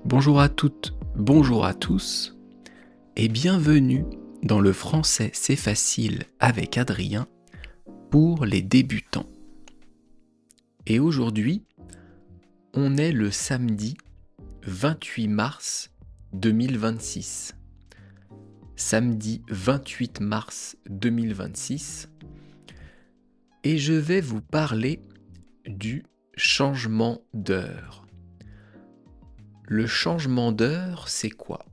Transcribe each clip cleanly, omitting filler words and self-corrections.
Bonjour à toutes, bonjour à tous, et bienvenue dans le français c'est facile avec Adrien pour les débutants. Et aujourd'hui, on est le samedi 28 mars 2026. Samedi 28 mars 2026, et je vais vous parler du changement d'heure. Le changement d'heure, c'est quoi ?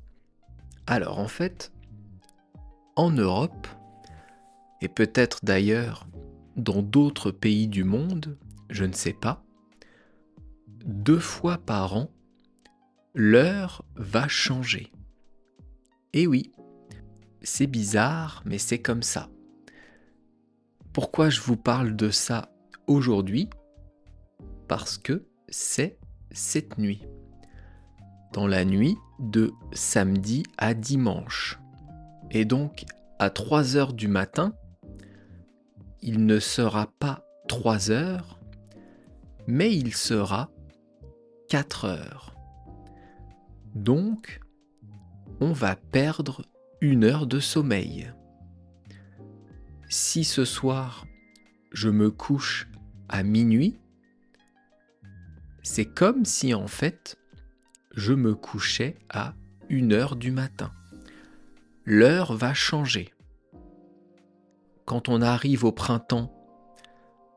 Alors en fait, en Europe, et peut-être d'ailleurs dans d'autres pays du monde, je ne sais pas, 2 fois par an, l'heure va changer. Et oui, c'est bizarre, mais c'est comme ça. Pourquoi je vous parle de ça aujourd'hui ? Parce que c'est cette nuit. Dans la nuit de samedi à dimanche. Et donc, à 3 heures du matin, il ne sera pas 3 heures, mais il sera 4 heures. Donc, on va perdre 1 heure de sommeil. Si ce soir, je me couche à minuit, c'est comme si en fait, je me couchais à 1 heure du matin. L'heure va changer. Quand on arrive au printemps,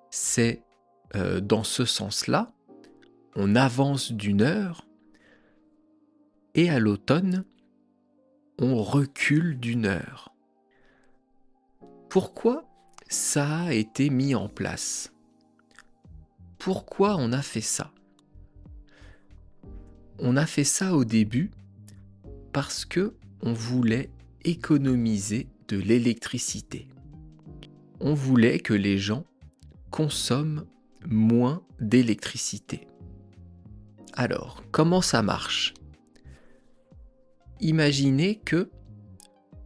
c'est dans ce sens-là, on avance d'1 heure, et à l'automne, on recule d'1 heure. Pourquoi ça a été mis en place ? Pourquoi on a fait ça ? On a fait ça au début parce que on voulait économiser de l'électricité. On voulait que les gens consomment moins d'électricité. Alors, comment ça marche ? Imaginez que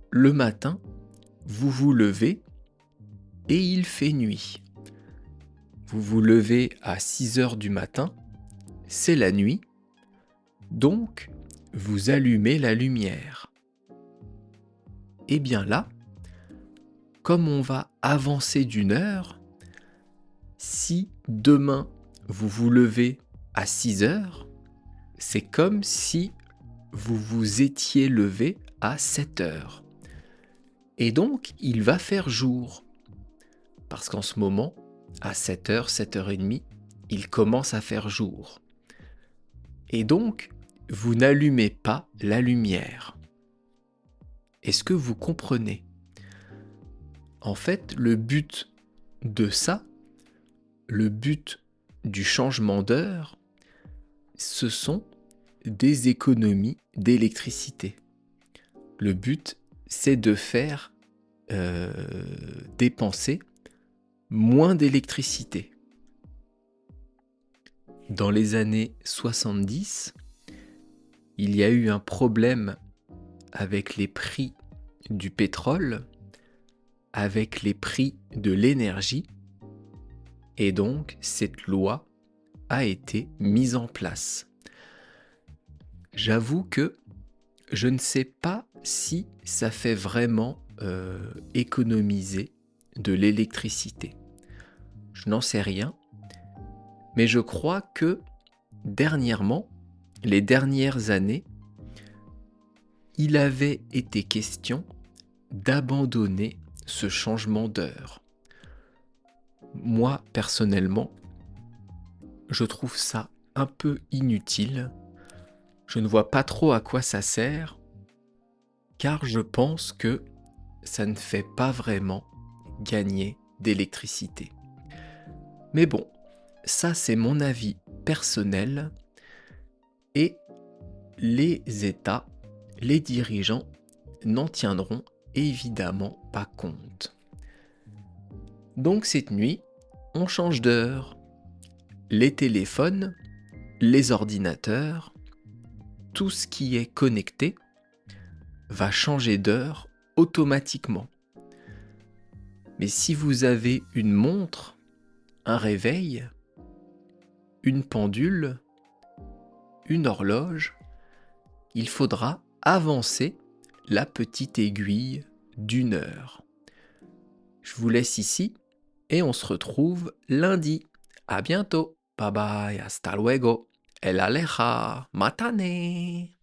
le matin, vous vous levez et il fait nuit. Vous vous levez à 6 heures du matin, c'est la nuit, donc vous allumez la lumière. Et bien là, comme on va avancer d'1 heure, si demain vous vous levez à 6 heures, c'est comme si vous vous étiez levé à 7 heures. Et donc, il va faire jour. Parce qu'en ce moment, à 7 heures, 7h30, il commence à faire jour. Et donc, vous n'allumez pas la lumière. Est-ce que vous comprenez ? En fait, le but de ça, le but du changement d'heure, ce sont des économies d'électricité. Le but, c'est de faire dépenser moins d'électricité. Dans les années 70, il y a eu un problème avec les prix du pétrole, avec les prix de l'énergie, et donc cette loi a été mise en place. J'avoue que je ne sais pas si ça fait vraiment économiser de l'électricité. Je n'en sais rien, mais je crois que dernièrement, les dernières années, il avait été question d'abandonner ce changement d'heure. Moi, personnellement, je trouve ça un peu inutile. Je ne vois pas trop à quoi ça sert, car je pense que ça ne fait pas vraiment gagner d'électricité. Mais bon, ça c'est mon avis personnel, et les États, les dirigeants n'en tiendront évidemment pas compte. Donc cette nuit, on change d'heure. Les téléphones, les ordinateurs, tout ce qui est connecté va changer d'heure automatiquement. Mais si vous avez une montre, un réveil, une pendule, une horloge, il faudra avancer la petite aiguille d'1 heure. Je vous laisse ici et on se retrouve lundi. À bientôt. Bye bye, hasta luego. El aleja, matane.